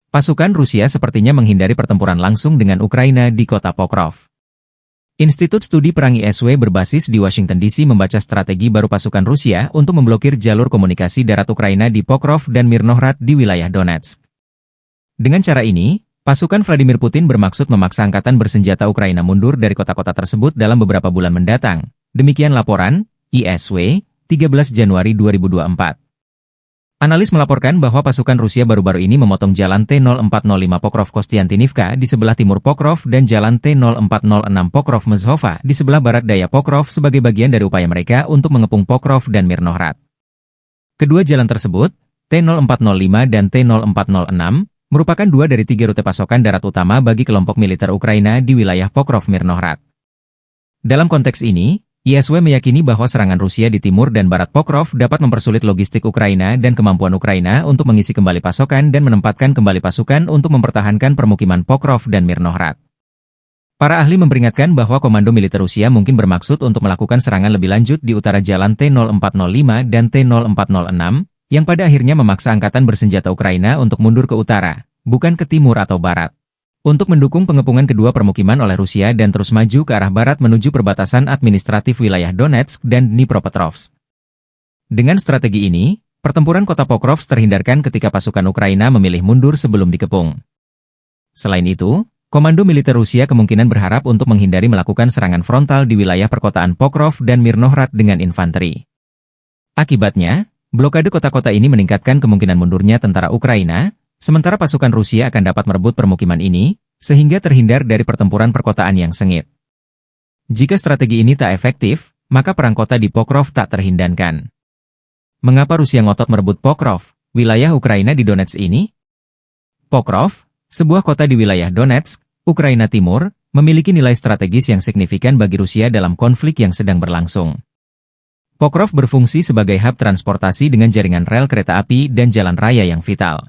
Pasukan Rusia sepertinya menghindari pertempuran langsung dengan Ukraina di kota Pokrov. Institut Studi Perang ISW berbasis di Washington DC membaca strategi baru pasukan Rusia untuk memblokir jalur komunikasi darat Ukraina di Pokrov dan Mirnohrad di wilayah Donetsk. Dengan cara ini, pasukan Vladimir Putin bermaksud memaksa angkatan bersenjata Ukraina mundur dari kota-kota tersebut dalam beberapa bulan mendatang. Demikian laporan ISW 13 Januari 2024. Analis melaporkan bahwa pasukan Rusia baru-baru ini memotong jalan T-0405 Pokrov-Kostiantinivka di sebelah timur Pokrov dan jalan T-0406 Pokrov-Mezhova di sebelah barat daya Pokrov sebagai bagian dari upaya mereka untuk mengepung Pokrov dan Mirnohrad. Kedua jalan tersebut, T-0405 dan T-0406, merupakan dua dari tiga rute pasokan darat utama bagi kelompok militer Ukraina di wilayah Pokrov-Mirnohrad. Dalam konteks ini, ISW meyakini bahwa serangan Rusia di timur dan barat Pokrov dapat mempersulit logistik Ukraina dan kemampuan Ukraina untuk mengisi kembali pasokan dan menempatkan kembali pasukan untuk mempertahankan permukiman Pokrov dan Mirnohrad. Para ahli memperingatkan bahwa komando militer Rusia mungkin bermaksud untuk melakukan serangan lebih lanjut di utara jalan T-0405 dan T-0406, yang pada akhirnya memaksa angkatan bersenjata Ukraina untuk mundur ke utara, bukan ke timur atau barat, untuk mendukung pengepungan kedua permukiman oleh Rusia dan terus maju ke arah barat menuju perbatasan administratif wilayah Donetsk dan Dnipropetrovsk. Dengan strategi ini, pertempuran kota Pokrov terhindarkan ketika pasukan Ukraina memilih mundur sebelum dikepung. Selain itu, komando militer Rusia kemungkinan berharap untuk menghindari melakukan serangan frontal di wilayah perkotaan Pokrov dan Mirnohrad dengan infanteri. Akibatnya, blokade kota-kota ini meningkatkan kemungkinan mundurnya tentara Ukraina, sementara pasukan Rusia akan dapat merebut permukiman ini, sehingga terhindar dari pertempuran perkotaan yang sengit. Jika strategi ini tak efektif, maka perang kota di Pokrov tak terhindarkan. Mengapa Rusia ngotot merebut Pokrov, wilayah Ukraina di Donetsk ini? Pokrov, sebuah kota di wilayah Donetsk, Ukraina Timur, memiliki nilai strategis yang signifikan bagi Rusia dalam konflik yang sedang berlangsung. Pokrov berfungsi sebagai hub transportasi dengan jaringan rel kereta api dan jalan raya yang vital.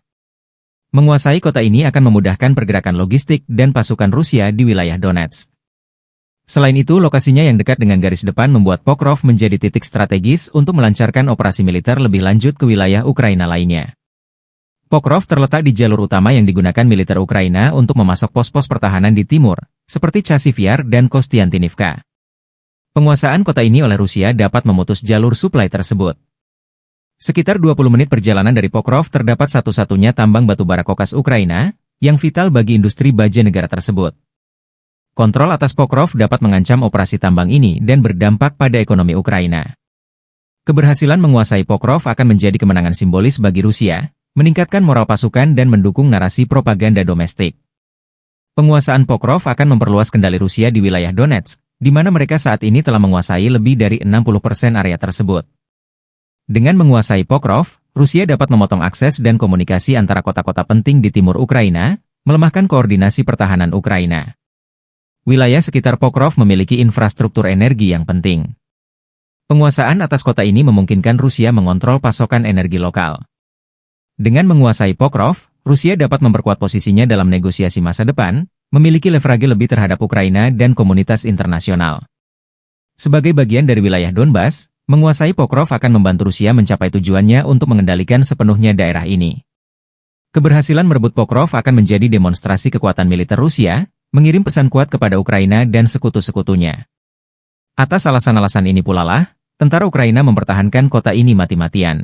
Menguasai kota ini akan memudahkan pergerakan logistik dan pasukan Rusia di wilayah Donetsk. Selain itu, lokasinya yang dekat dengan garis depan membuat Pokrov menjadi titik strategis untuk melancarkan operasi militer lebih lanjut ke wilayah Ukraina lainnya. Pokrov terletak di jalur utama yang digunakan militer Ukraina untuk memasok pos-pos pertahanan di timur, seperti Chasiv Yar dan Kostiantinivka. Penguasaan kota ini oleh Rusia dapat memutus jalur suplai tersebut. Sekitar 20 menit perjalanan dari Pokrov terdapat satu-satunya tambang batubara kokas Ukraina, yang vital bagi industri baja negara tersebut. Kontrol atas Pokrov dapat mengancam operasi tambang ini dan berdampak pada ekonomi Ukraina. Keberhasilan menguasai Pokrov akan menjadi kemenangan simbolis bagi Rusia, meningkatkan moral pasukan dan mendukung narasi propaganda domestik. Penguasaan Pokrov akan memperluas kendali Rusia di wilayah Donetsk, di mana mereka saat ini telah menguasai lebih dari 60% area tersebut. Dengan menguasai Pokrov, Rusia dapat memotong akses dan komunikasi antara kota-kota penting di timur Ukraina, melemahkan koordinasi pertahanan Ukraina. Wilayah sekitar Pokrov memiliki infrastruktur energi yang penting. Penguasaan atas kota ini memungkinkan Rusia mengontrol pasokan energi lokal. Dengan menguasai Pokrov, Rusia dapat memperkuat posisinya dalam negosiasi masa depan, memiliki leverage lebih terhadap Ukraina dan komunitas internasional. Sebagai bagian dari wilayah Donbas, menguasai Pokrov akan membantu Rusia mencapai tujuannya untuk mengendalikan sepenuhnya daerah ini. Keberhasilan merebut Pokrov akan menjadi demonstrasi kekuatan militer Rusia, mengirim pesan kuat kepada Ukraina dan sekutu-sekutunya. Atas alasan-alasan ini pula lah, tentara Ukraina mempertahankan kota ini mati-matian.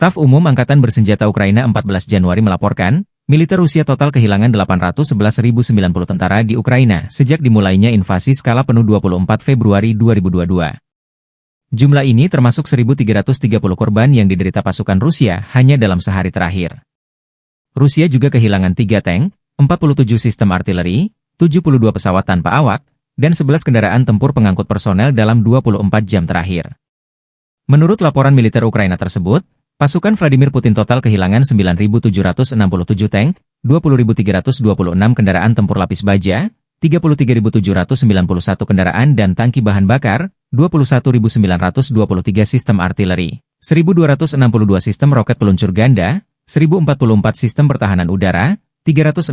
Staf Umum Angkatan Bersenjata Ukraina 14 Januari melaporkan, militer Rusia total kehilangan 811.090 tentara di Ukraina sejak dimulainya invasi skala penuh 24 Februari 2022. Jumlah ini termasuk 1.330 korban yang diderita pasukan Rusia hanya dalam sehari terakhir. Rusia juga kehilangan 3 tank, 47 sistem artileri, 72 pesawat tanpa awak, dan 11 kendaraan tempur pengangkut personel dalam 24 jam terakhir. Menurut laporan militer Ukraina tersebut, pasukan Vladimir Putin total kehilangan 9.767 tank, 20.326 kendaraan tempur lapis baja, 33.791 kendaraan dan tangki bahan bakar, 21.923 sistem artileri, 1.262 sistem roket peluncur ganda, 1.044 sistem pertahanan udara, 369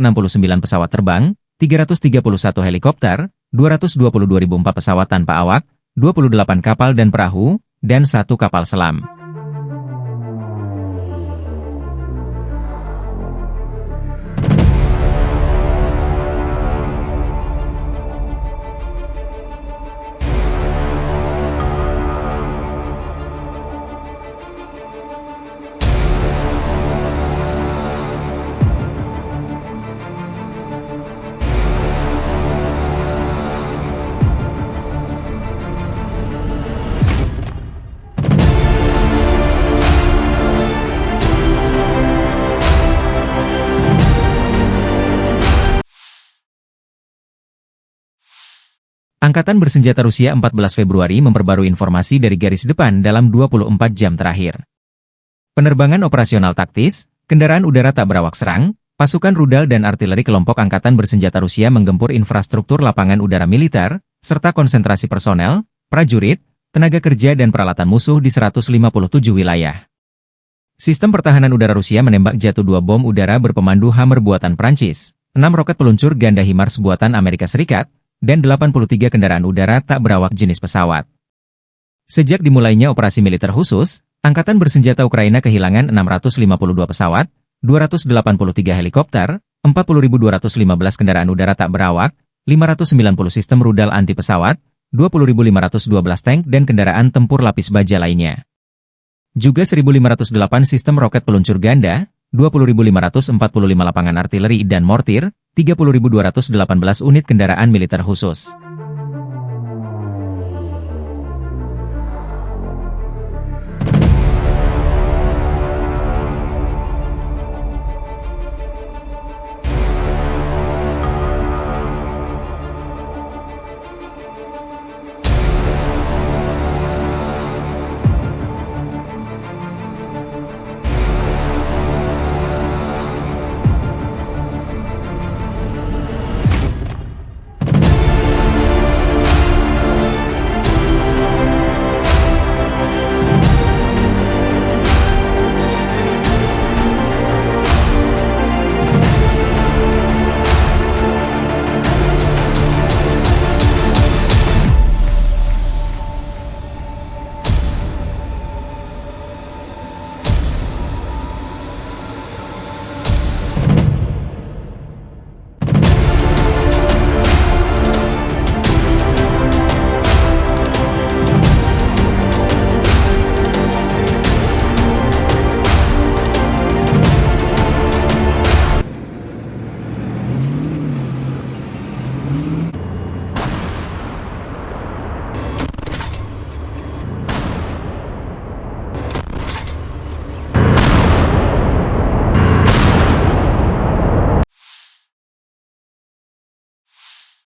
pesawat terbang, 331 helikopter, 222.004 pesawat tanpa awak, 28 kapal dan perahu, dan 1 kapal selam. Angkatan Bersenjata Rusia 14 Februari memperbarui informasi dari garis depan dalam 24 jam terakhir. Penerbangan operasional taktis, kendaraan udara tak berawak serang, pasukan rudal dan artileri kelompok Angkatan Bersenjata Rusia menggempur infrastruktur lapangan udara militer, serta konsentrasi personel, prajurit, tenaga kerja dan peralatan musuh di 157 wilayah. Sistem pertahanan udara Rusia menembak jatuh 2 bom udara berpemandu Hammer buatan Prancis, 6 roket peluncur ganda HIMARS buatan Amerika Serikat, dan 83 kendaraan udara tak berawak jenis pesawat. Sejak dimulainya operasi militer khusus, Angkatan Bersenjata Ukraina kehilangan 652 pesawat, 283 helikopter, 40.215 kendaraan udara tak berawak, 590 sistem rudal anti pesawat, 20.512 tank dan kendaraan tempur lapis baja lainnya. Juga 1.508 sistem roket peluncur ganda, 20.545 lapangan artileri dan mortir, 30.218 unit kendaraan militer khusus.